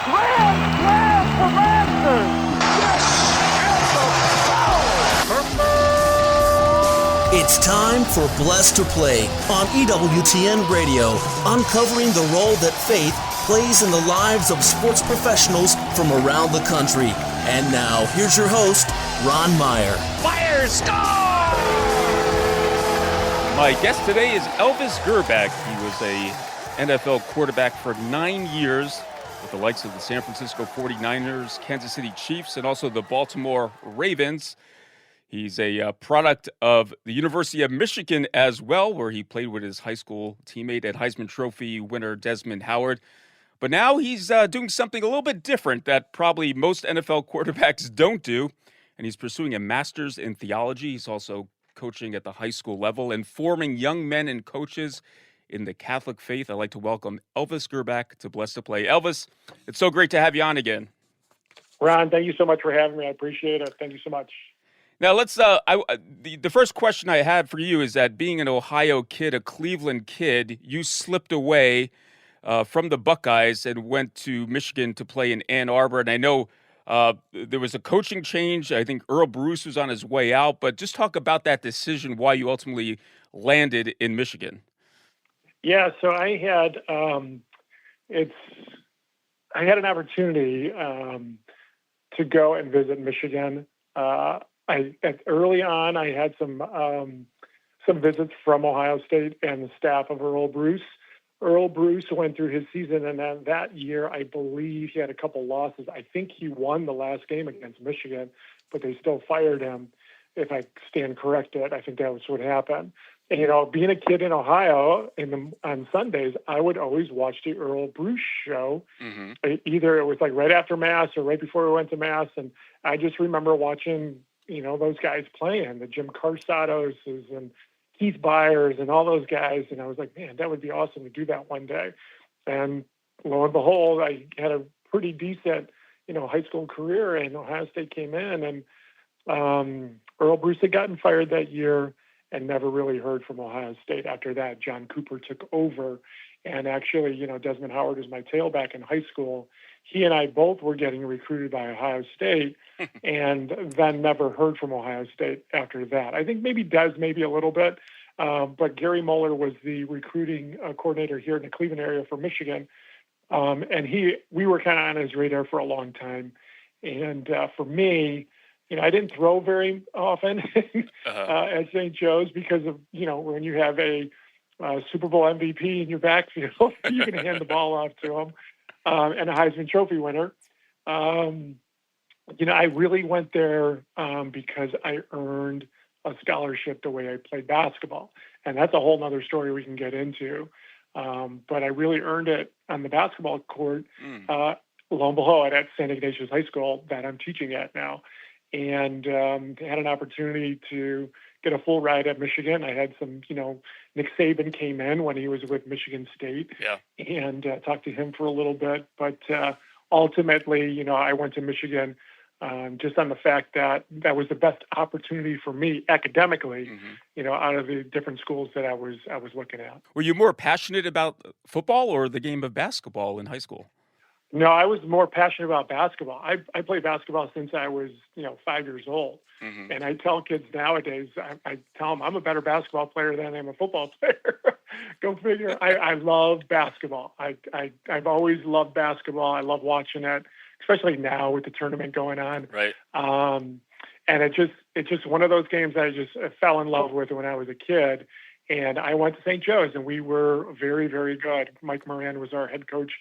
Grand slam for Masters. It's time for Blessed to Play on EWTN Radio, uncovering the role that faith plays in the lives of sports professionals from around the country. And now, here's your host, Ron Meyer. Fire, score! My guest today is Elvis Grbac. He was a NFL quarterback for 9 years with the likes of the San Francisco 49ers, Kansas City Chiefs, and also the Baltimore Ravens. He's a product of the University of Michigan as well, where he played with his high school teammate and Heisman Trophy winner Desmond Howard. But now he's doing something a little bit different that probably most NFL quarterbacks don't do, and he's pursuing a master's in theology. He's also coaching at the high school level and forming young men and coaches in the Catholic faith. I'd like to welcome Elvis Grbac to Blessed to Play. Elvis, it's so great to have you on again. Ron, thank you so much for having me. I appreciate it. Thank you so much. Now, let's. The first question I had for you is that being an Ohio kid, a Cleveland kid, you slipped away from the Buckeyes and went to Michigan to play in Ann Arbor. And I know there was a coaching change. I think Earl Bruce was on his way out. But just talk about that decision, why you ultimately landed in Michigan. Yeah, so I had an opportunity to go and visit Michigan. Early on, I had some visits from Ohio State and the staff of Earl Bruce. Earl Bruce went through his season, and then that year, I believe he had a couple losses. I think he won the last game against Michigan, but they still fired him. If I stand corrected, I think that was what happened. And, you know, being a kid in Ohio on Sundays, I would always watch the Earl Bruce show. Mm-hmm. Either it was like right after Mass or right before we went to Mass. And I just remember watching, you know, those guys playing, the Jim Carsados and Keith Byers and all those guys. And I was like, man, that would be awesome to do that one day. And lo and behold, I had a pretty decent, you know, high school career, and Ohio State came in, and Earl Bruce had gotten fired that year and never really heard from Ohio State after that. John Cooper took over, and actually, you know, Desmond Howard was my tailback in high school. He and I both were getting recruited by Ohio State, and then never heard from Ohio State after that. I think maybe Des, maybe a little bit, but Gary Moeller was the recruiting coordinator here in the Cleveland area for Michigan, and we were kind of on his radar for a long time. And for me, you know, I didn't throw very often at St. Joe's because of, you know, when you have a Super Bowl MVP in your backfield, you can hand the ball off to him, and a Heisman Trophy winner. You know, I really went there because I earned a scholarship the way I played basketball. And that's a whole nother story we can get into. But I really earned it on the basketball court, lo and behold, at St. Ignatius High School that I'm teaching at now. And had an opportunity to get a full ride at Michigan. I had some, you know, Nick Saban came in when he was with Michigan State, and talked to him for a little bit. But ultimately, you know, I went to Michigan just on the fact that that was the best opportunity for me academically, you know, out of the different schools that I was looking at. Were you more passionate about football or the game of basketball in high school? No, I was more passionate about basketball. I played basketball since I was, you know, 5 years old. Mm-hmm. And I tell kids nowadays, I tell them I'm a better basketball player than I am a football player. Go figure. I love basketball. I've always loved basketball. I love watching it, especially now with the tournament going on. Right. And it's just one of those games that I just fell in love with when I was a kid. And I went to St. Joe's, and we were very, very good. Mike Moran was our head coach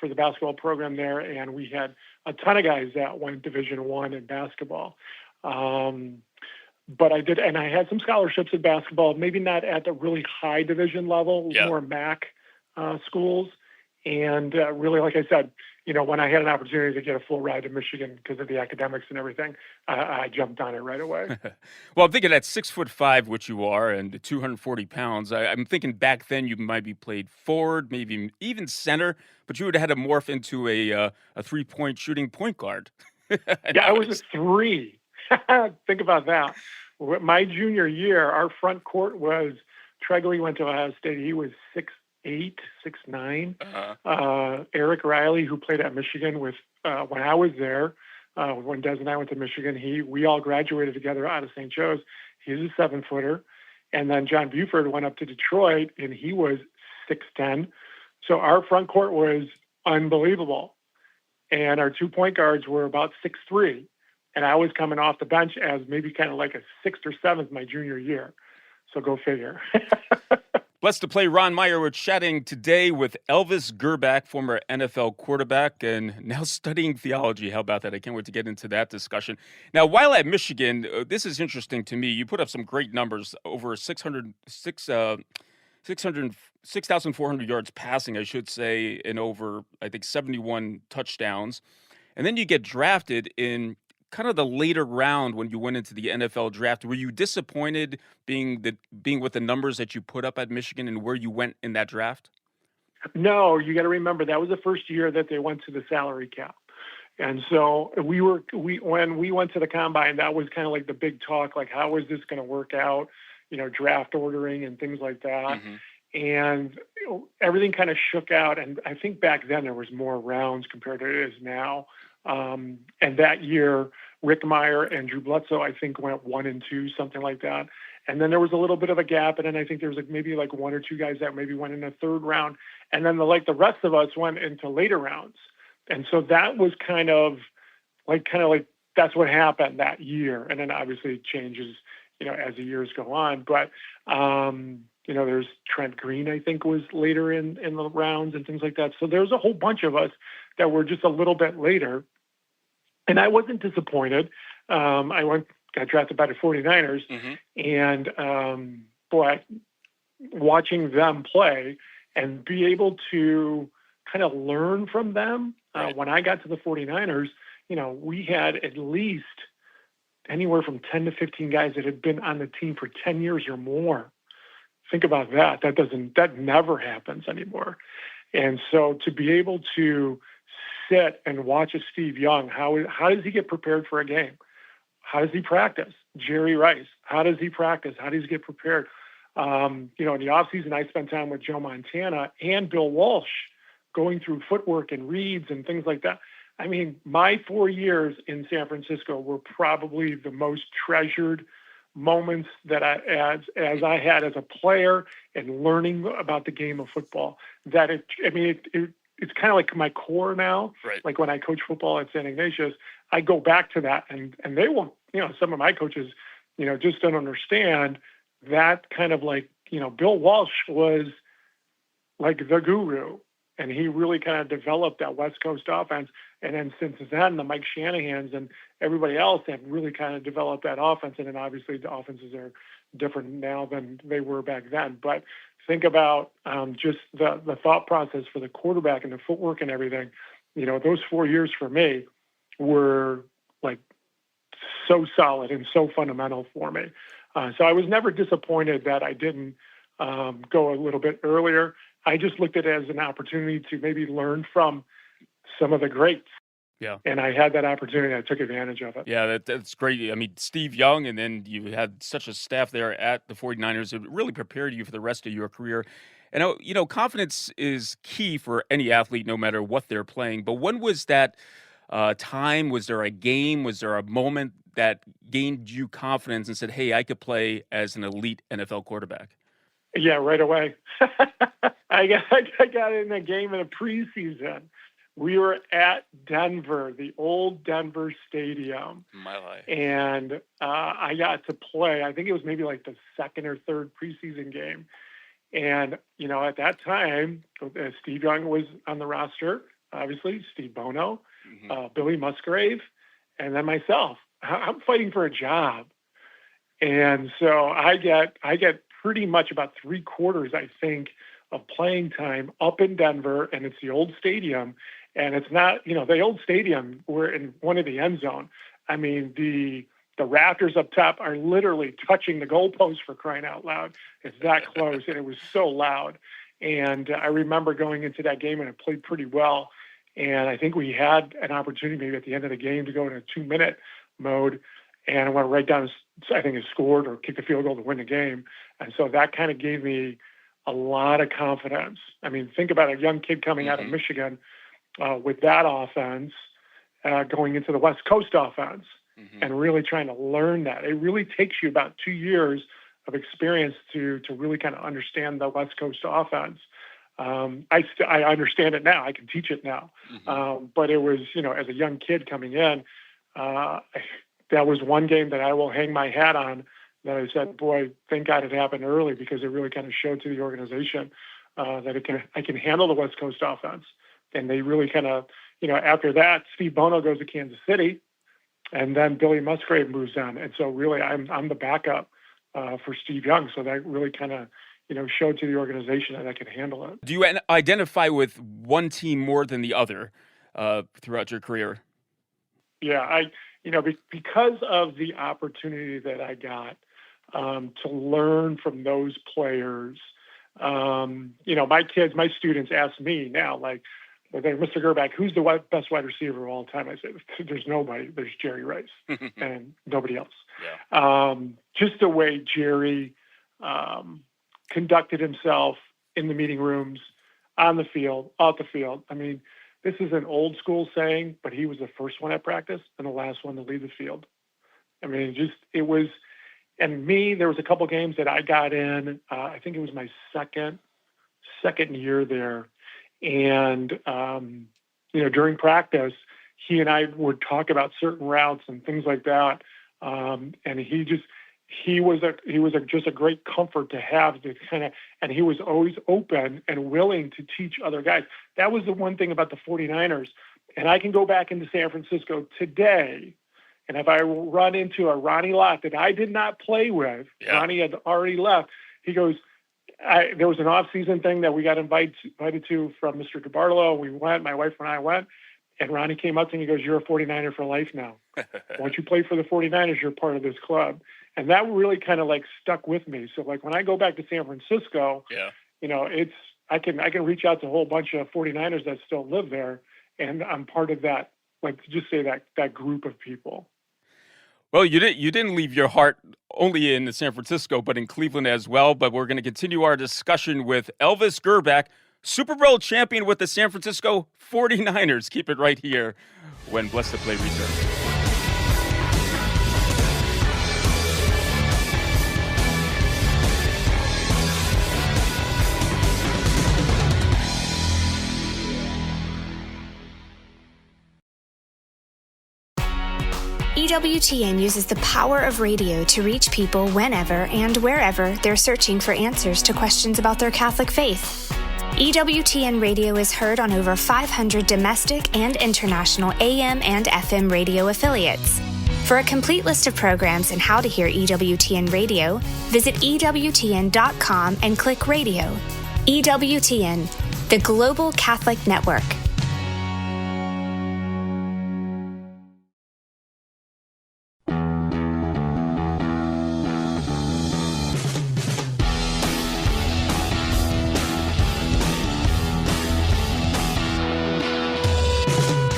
for the basketball program there, and we had a ton of guys that went Division I in basketball. But I did, and I had some scholarships in basketball, maybe not at the really high division level, more MAC schools. And really, like I said, you know, when I had an opportunity to get a full ride to Michigan because of the academics and everything, I jumped on it right away. Well, I'm thinking at 6'5", which you are, and 240 pounds, I'm thinking back then you might be played forward, maybe even center, but you would have had to morph into a three-point shooting point guard. Yeah, I was a 3. Think about that. My junior year, our front court was Tregley went to Ohio State. He was 6'9". Uh-huh. Eric Riley, who played at Michigan with when I was there, when Des and I went to Michigan, we all graduated together out of St. Joe's. He's a 7-footer. And then John Buford went up to Detroit, and he was 6'10". So our front court was unbelievable. And our 2 point guards were about 6'3". And I was coming off the bench as maybe kind of like a 6th or 7th my junior year. So go figure. Blessed to play Ron Meyer. We're chatting today with Elvis Grbac, former NFL quarterback, and now studying theology. How about that? I can't wait to get into that discussion. Now, while at Michigan, this is interesting to me. You put up some great numbers, over 6,400 yards passing, I should say, and over, I think, 71 touchdowns. And then you get drafted in kind of the later round when you went into the NFL draft. Were you disappointed being with the numbers that you put up at Michigan and where you went in that draft? No, you got to remember that was the first year that they went to the salary cap. And so when we went to the combine, that was kind of like the big talk, like how is this going to work out, draft ordering and things like that. Mm-hmm. And everything kind of shook out. And I think back then there was more rounds compared to it is now. And that year, Rick Meyer and Drew Bledsoe, I think, went 1 and 2, something like that. And then there was a little bit of a gap. And then I think there was maybe 1 or 2 guys that maybe went in the 3rd round. And then the rest of us went into later rounds. And so that was kind of like that's what happened that year. And then obviously it changes, as the years go on. But, there's Trent Green, I think, was later in the rounds and things like that. So there's a whole bunch of us that were just a little bit later. And I wasn't disappointed. I got drafted by the 49ers. Mm-hmm. And, boy, watching them play and be able to kind of learn from them. Right. When I got to the 49ers, we had at least anywhere from 10 to 15 guys that had been on the team for 10 years or more. Think about that. That never happens anymore. And so to be able to sit and watch a Steve Young, how does he get prepared for a game? How does he practice? Jerry Rice, how does he practice? How does he get prepared? In the offseason, I spent time with Joe Montana and Bill Walsh going through footwork and reads and things like that. I mean, my 4 years in San Francisco were probably the most treasured moments that as I had as a player and learning about the game of football. That it's kind of like my core now. Right. Like when I coach football at St. Ignatius, I go back to that, and they won't. Some of my coaches, just don't understand that kind of Bill Walsh was like the guru. And he really kind of developed that West Coast offense. And then since then, the Mike Shanahans and everybody else have really kind of developed that offense. And then obviously the offenses are different now than they were back then. But think about just the thought process for the quarterback and the footwork and everything. Those 4 years for me were so solid and so fundamental for me. So I was never disappointed that I didn't go a little bit earlier. I just looked at it as an opportunity to maybe learn from some of the greats. Yeah. And I had that opportunity. I took advantage of it. Yeah, that's great. I mean, Steve Young, and then you had such a staff there at the 49ers. It really prepared you for the rest of your career. And, confidence is key for any athlete, no matter what they're playing. But when was that time? Was there a game? Was there a moment that gained you confidence and said, hey, I could play as an elite NFL quarterback? Yeah, right away. I got in a game in a preseason. We were at Denver, the old Denver Stadium. My life. And I got to play. I think it was maybe like the 2nd or 3rd preseason game. And, at that time, Steve Young was on the roster, obviously, Steve Bono, Billy Musgrave, and then myself. I'm fighting for a job. And so I get pretty much about 3/4, I think, of playing time up in Denver, and it's the old stadium. And it's not, the old stadium, we're in one of the end zone. I mean, the rafters up top are literally touching the goalpost, for crying out loud. It's that close, and it was so loud. And I remember going into that game, and it played pretty well. And I think we had an opportunity maybe at the end of the game to go in a 2-minute mode. And I went right down, I think it scored or kicked a field goal to win the game. And so that kind of gave me a lot of confidence. I mean, think about a young kid coming out of Michigan with that offense, going into the West Coast offense and really trying to learn that. It really takes you about 2 years of experience to really kind of understand the West Coast offense. I understand it now. I can teach it now. But it was, as a young kid coming in, that was one game that I will hang my hat on, that I said, boy, thank God it happened early, because it really kind of showed to the organization that I can handle the West Coast offense. And they really kind of, after that, Steve Bono goes to Kansas City, and then Billy Musgrave moves on. And so really I'm the backup for Steve Young. So that really kind of, showed to the organization that I could handle it. Do you identify with one team more than the other throughout your career? Yeah, because of the opportunity that I got to learn from those players, my students ask me now, like, Mr. Gerbach, who's the best wide receiver of all time? I say, there's nobody. There's Jerry Rice and nobody else. Yeah. Just the way Jerry conducted himself in the meeting rooms, on the field, off the field. I mean, this is an old school saying, but he was the first one at practice and the last one to leave the field. I mean, there was a couple games that I got in, I think it was my second year there. And, during practice, he and I would talk about certain routes and things like that. And he was just a great comfort to have, to kind of, and he was always open and willing to teach other guys. That was the one thing about the 49ers. And I can go back into San Francisco today, and if I run into a Ronnie Lott that I did not play with, Ronnie had already left. He goes, there was an off-season thing that we got invited to from Mr. DeBartolo. We went, my wife and I went, and Ronnie came up to me and he goes, "You're a 49er for life now. Once you play for the 49ers, you're part of this club." And that really kind of like stuck with me. So like when I go back to San Francisco, I can reach out to a whole bunch of 49ers that still live there, and I'm part of that, like, just say that group of people. Well, you didn't leave your heart only in San Francisco, but in Cleveland as well. But we're going to continue our discussion with Elvis Grbac, Super Bowl champion with the San Francisco 49ers. Keep it right here when Blessed to Play returns. EWTN uses the power of radio to reach people whenever and wherever they're searching for answers to questions about their Catholic faith. EWTN radio is heard on over 500 domestic and international AM and FM radio affiliates. For a complete list of programs and how to hear EWTN radio, visit EWTN.com and click radio. EWTN, the Global Catholic Network.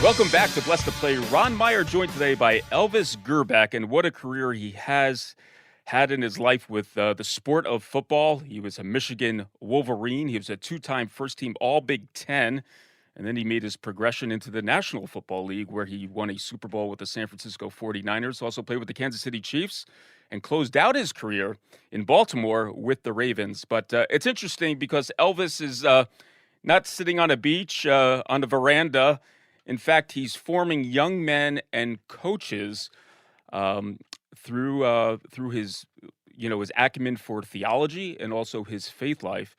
Welcome back to Blessed to Play. Ron Meyer joined today by Elvis Grbac, and what a career he has had in his life with the sport of football. He was a Michigan Wolverine. He was a two-time first-team All-Big Ten, and then he made his progression into the National Football League, where he won a Super Bowl with the San Francisco 49ers, also played with the Kansas City Chiefs, and closed out his career in Baltimore with the Ravens. But it's interesting because Elvis is not sitting on a beach, on a veranda. In fact, he's forming young men and coaches through his, his acumen for theology and also his faith life.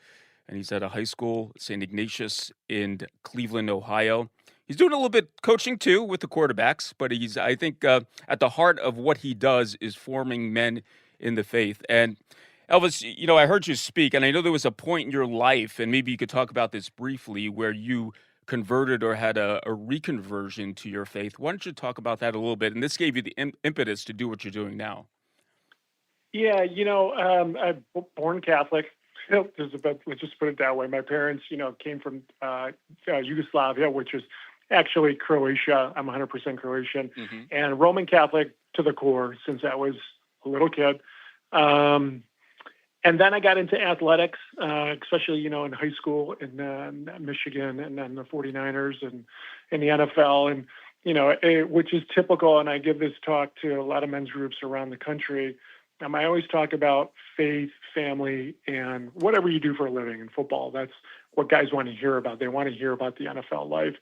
And he's at a high school, St. Ignatius in Cleveland, Ohio. He's doing a little bit coaching too with the quarterbacks, but he's, I think, at the heart of what he does is forming men in the faith. And Elvis, I heard you speak, and I know there was a point in your life, and maybe you could talk about this briefly, where you converted or had a reconversion to your faith. Why don't you talk about that a little bit? And this gave you the impetus to do what you're doing now. Yeah, I'm born Catholic. Let's just put it that way. My parents, came from Yugoslavia, which is actually Croatia. I'm 100% Croatian, and Roman Catholic to the core since I was a little kid. And then I got into athletics, especially, in high school in Michigan, and then the 49ers and in the NFL, and, which is typical. And I give this talk to a lot of men's groups around the country. I always talk about faith, family, and whatever you do for a living in football. That's what guys want to hear about. They want to hear about the NFL life.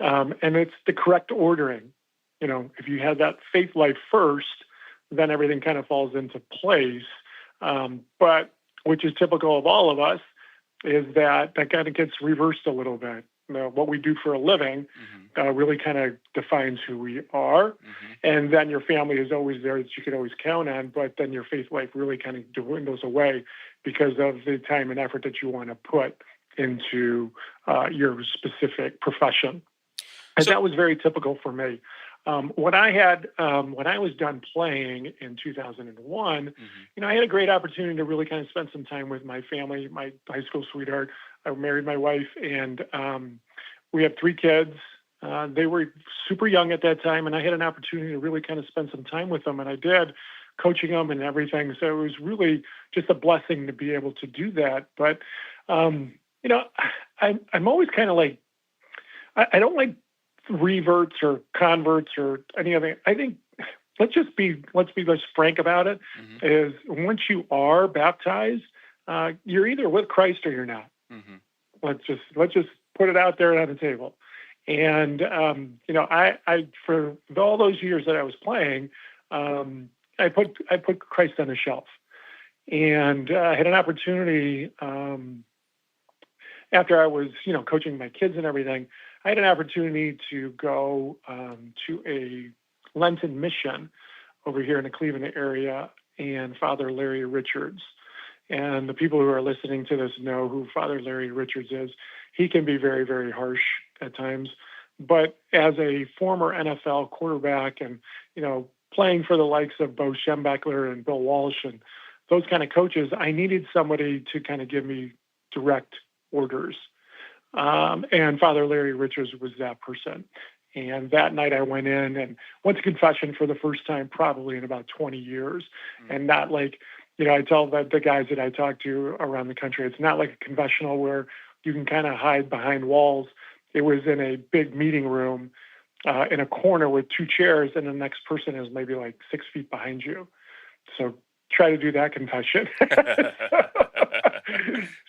And it's the correct ordering. If you have that faith life first, then everything kind of falls into place. But which is typical of all of us, is that kind of gets reversed a little bit. What we do for a living really kind of defines who we are. And then your family is always there that you can always count on, but then your faith life really kind of dwindles away because of the time and effort that you want to put into your specific profession. And that was very typical for me. When I was done playing in 2001, I had a great opportunity to really kind of spend some time with my family, my high school sweetheart. I married my wife, and we have 3 kids. They were super young at that time, and I had an opportunity to really kind of spend some time with them, and I did, coaching them and everything. So it was really just a blessing to be able to do that. But, I'm always kind of like, I don't like reverts or converts or any other. I think let's be less frank about it. Is once you are baptized, you're either with Christ or you're not. Let's just put it out there on the table. And I for all those years that I was playing, I put Christ on the shelf, and I had an opportunity after I was coaching my kids and everything. I had an opportunity to go to a Lenten mission over here in the Cleveland area, and Father Larry Richards. And the people who are listening to this know who Father Larry Richards is. He can be very, very harsh at times. But as a former NFL quarterback and, playing for the likes of Bo Schembechler and Bill Walsh and those kind of coaches, I needed somebody to kind of give me direct orders. And Father Larry Richards was that person. And that night I went in and went to confession for the first time probably in about 20 years. And not like, I tell the guys that I talk to around the country, it's not like a confessional where you can kind of hide behind walls. It was in a big meeting room in a corner with 2 chairs, and the next person is maybe like 6 feet behind you. So try to do that confession.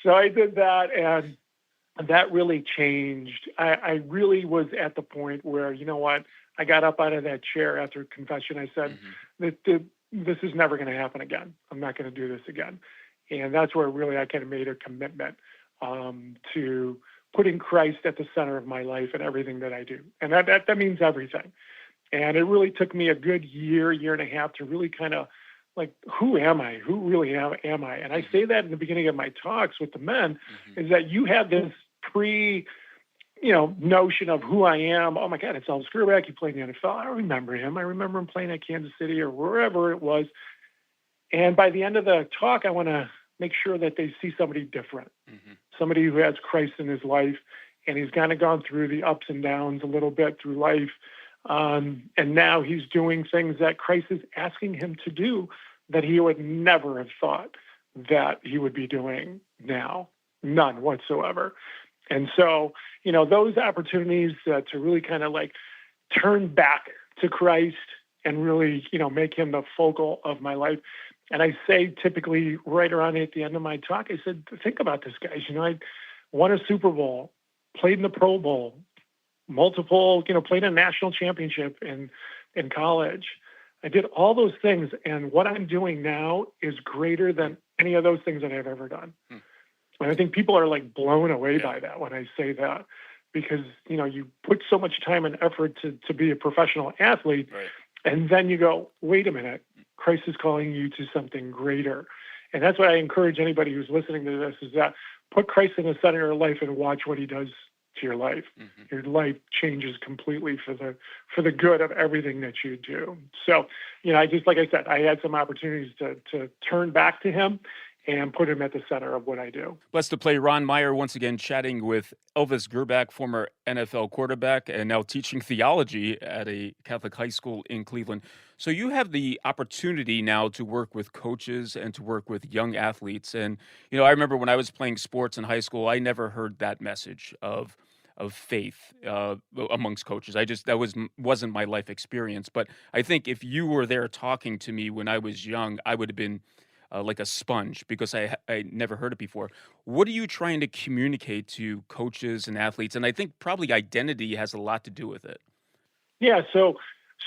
So I did that, and that really changed. I really was at the point where, I got up out of that chair after confession. I said, this is never going to happen again. I'm not going to do this again. And that's where really I kind of made a commitment to putting Christ at the center of my life and everything that I do. And that means everything. And it really took me a good year and a half to really kind of like, who am I? Who really am I? And I say that in the beginning of my talks with the men, is that you have this notion of who I am. Oh my God, it's Elvis Grbac. He played in the NFL. I remember him. I remember him playing at Kansas City or wherever it was. And by the end of the talk, I want to make sure that they see somebody different, somebody who has Christ in his life, and he's kind of gone through the ups and downs a little bit through life. And now he's doing things that Christ is asking him to do that he would never have thought that he would be doing now. None whatsoever. And so, those opportunities to really kind of like turn back to Christ and really, make him the focal of my life. And I say typically right around at the end of my talk, I said, think about this, guys. I won a Super Bowl, played in the Pro Bowl, multiple, played a national championship in college. I did all those things. And what I'm doing now is greater than any of those things that I've ever done. And I think people are like blown away by that when I say that, because, you put so much time and effort to be a professional athlete. Right. And then you go, wait a minute, Christ is calling you to something greater. And that's what I encourage anybody who's listening to this, is that put Christ in the center of your life and watch what he does to your life. Your life changes completely for the good of everything that you do. So, I just, like I said, I had some opportunities to turn back to him. and put him at the center of what I do. Blessed to play. Ron Meyer once again chatting with Elvis Grbac, former NFL quarterback, and now teaching theology at a Catholic high school in Cleveland. So you have the opportunity now to work with coaches and to work with young athletes. And, I remember when I was playing sports in high school, I never heard that message of faith amongst coaches. Wasn't my life experience. But I think if you were there talking to me when I was young, I would have been like a sponge because I never heard it before. What are you trying to communicate to coaches and athletes? And I think probably identity has a lot to do with it. Yeah. So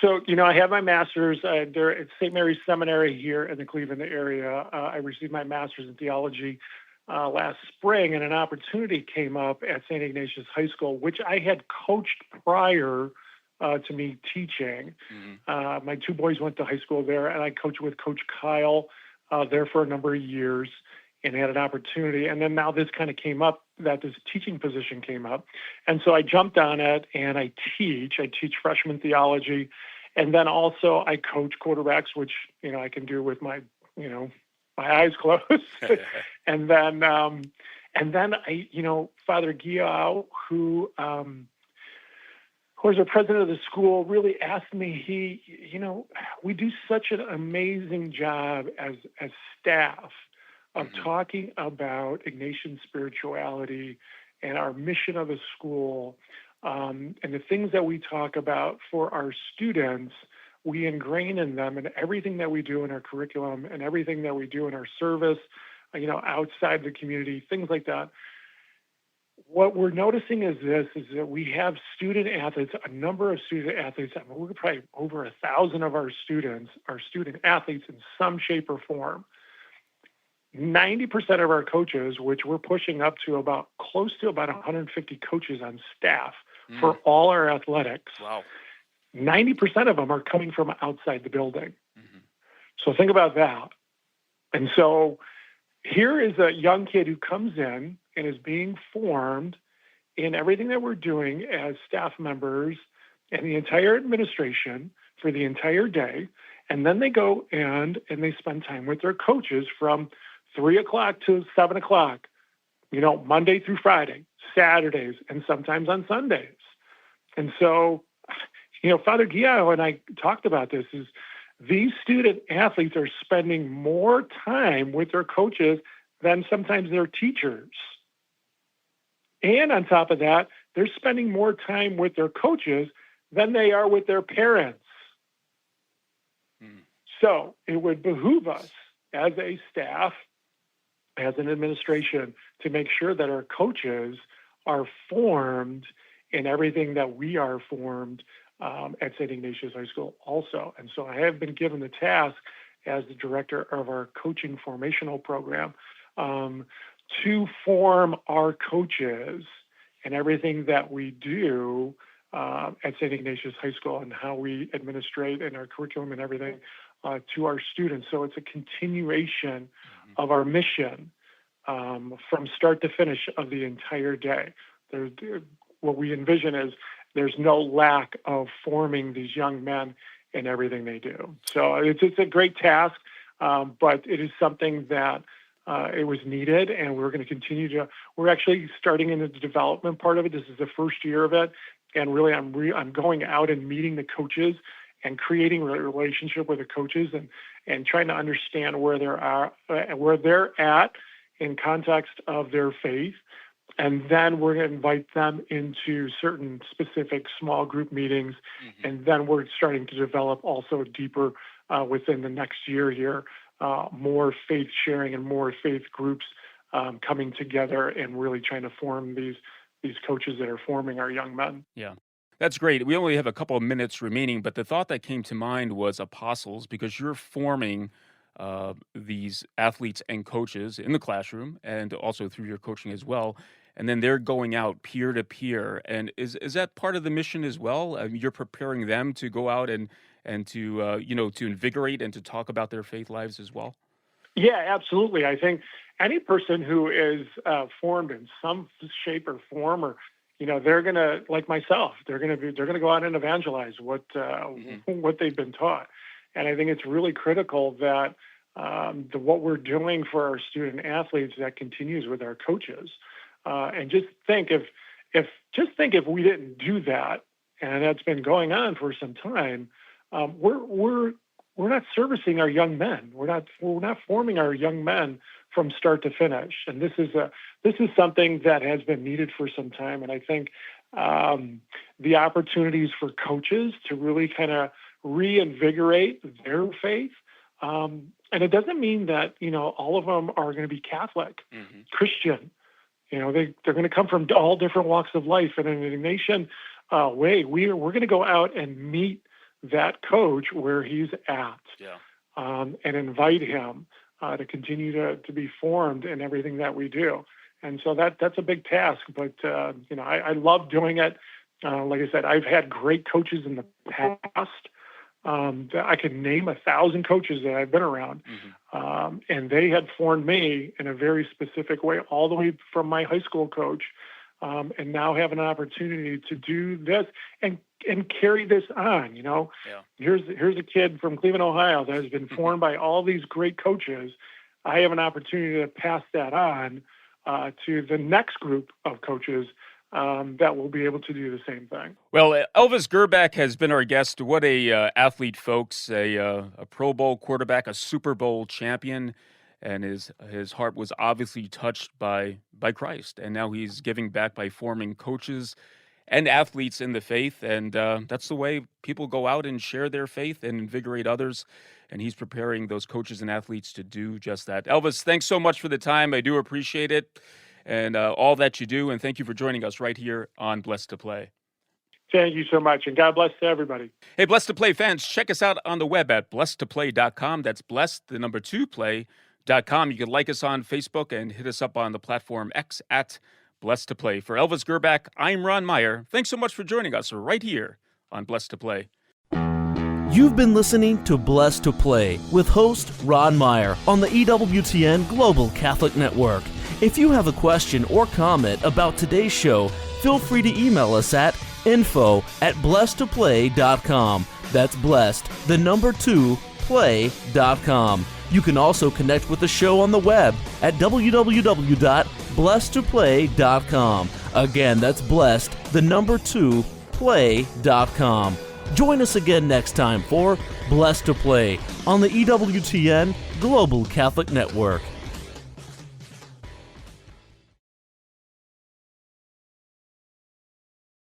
I have my master's there at St. Mary's Seminary here in the Cleveland area. I received my master's in theology last spring, and an opportunity came up at St. Ignatius High School, which I had coached prior to me teaching. Mm-hmm. My two boys went to high school there, and I coached with Coach Kyle there for a number of years and had an opportunity. And then now this kind of came up, that this teaching position came up. And so I jumped on it and I teach freshman theology. And then also I coach quarterbacks, which, I can do with my, my eyes closed. and then I, Father Giao, who was the president of the school, really asked me, we do such an amazing job as staff of talking about Ignatian spirituality and our mission of the school, and the things that we talk about for our students, we ingrain in them in everything that we do in our curriculum and everything that we do in our service, outside the community, things like that. What we're noticing is that we have student athletes, a number of student athletes. We're probably over 1,000 of our students are student athletes in some shape or form. 90% of our coaches, which we're pushing up to close to about 150 coaches on staff for all our athletics. Wow. 90% of them are coming from outside the building. Mm-hmm. So think about that. And so here is a young kid who comes in and is being formed in everything that we're doing as staff members and the entire administration for the entire day. And then they go and they spend time with their coaches from 3 o'clock to 7 o'clock, Monday through Friday, Saturdays, and sometimes on Sundays. And so, Father Giao and I talked about this, is these student athletes are spending more time with their coaches than sometimes their teachers. And on top of that, they're spending more time with their coaches than they are with their parents. So it would behoove us as a staff, as an administration, to make sure that our coaches are formed in everything that we are formed at St. Ignatius High School also. And so I have been given the task as the director of our coaching formational program to form our coaches and everything that we do at St. Ignatius High School and how we administrate and our curriculum and everything to our students. So it's a continuation of our mission from start to finish of the entire day. What we envision is there's no lack of forming these young men in everything they do. So it's a great task, but it is something that it was needed, and we're going to continue to. We're actually starting in the development part of it. This is the first year of it, and really, I'm going out and meeting the coaches and creating a relationship with the coaches and trying to understand where they're at in context of their faith. And then we're going to invite them into certain specific small group meetings. Mm-hmm. And then we're starting to develop also deeper within the next year here, more faith sharing and more faith groups coming together and really trying to form these coaches that are forming our young men. Yeah. That's great. We only have a couple of minutes remaining, but the thought that came to mind was apostles, because you're forming these athletes and coaches in the classroom and also through your coaching as well. And then they're going out peer to peer. And is that part of the mission as well? You're preparing them to go out and to, to invigorate and to talk about their faith lives as well? Yeah, absolutely. I think any person who is formed in some shape or form, or they're gonna, like myself, they're gonna go out and evangelize what they've been taught. And I think it's really critical that what we're doing for our student athletes, that continues with our coaches. And just think if we didn't do that, and that's been going on for some time, we're not servicing our young men. We're not forming our young men from start to finish. And this is something that has been needed for some time. And I think the opportunities for coaches to really kind of reinvigorate their faith. And it doesn't mean that, all of them are going to be Catholic, Christian. They're going to come from all different walks of life. And in a nation way, we're going to go out and meet that coach where he's at, and invite him to continue to be formed in everything that we do. And so that's a big task. But, I love doing it. Like I said, I've had great coaches in the past. I can name 1,000 coaches that I've been around, and they had formed me in a very specific way, all the way from my high school coach, and now have an opportunity to do this and carry this on. Here's a kid from Cleveland, Ohio, that has been formed by all these great coaches. I have an opportunity to pass that on to the next group of coaches that will be able to do the same thing. Well, Elvis Grbac has been our guest. What a athlete, folks! A Pro Bowl quarterback, a Super Bowl champion, and his heart was obviously touched by Christ. And now he's giving back by forming coaches and athletes in the faith. And that's the way people go out and share their faith and invigorate others. And he's preparing those coaches and athletes to do just that. Elvis, thanks so much for the time. I do appreciate it. And all that you do, and thank you for joining us right here on Blessed to Play. Thank you so much, and God bless to everybody. Hey, Blessed to Play fans, check us out on the web at blessedtoplay.com. That's blessed, the number 2 play.com. You can like us on Facebook and hit us up on the platform X at Blessed to Play. For Elvis Grbac, I'm Ron Meyer. Thanks so much for joining us right here on Blessed to Play. You've been listening to Blessed to Play with host Ron Meyer on the EWTN Global Catholic Network. If you have a question or comment about today's show, feel free to email us at info@blessedtoplay.com. That's blessed, the number 2, play.com. You can also connect with the show on the web at www.blessedtoplay.com. Again, that's blessed, the number 2, play.com. Join us again next time for Blessed to Play on the EWTN Global Catholic Network.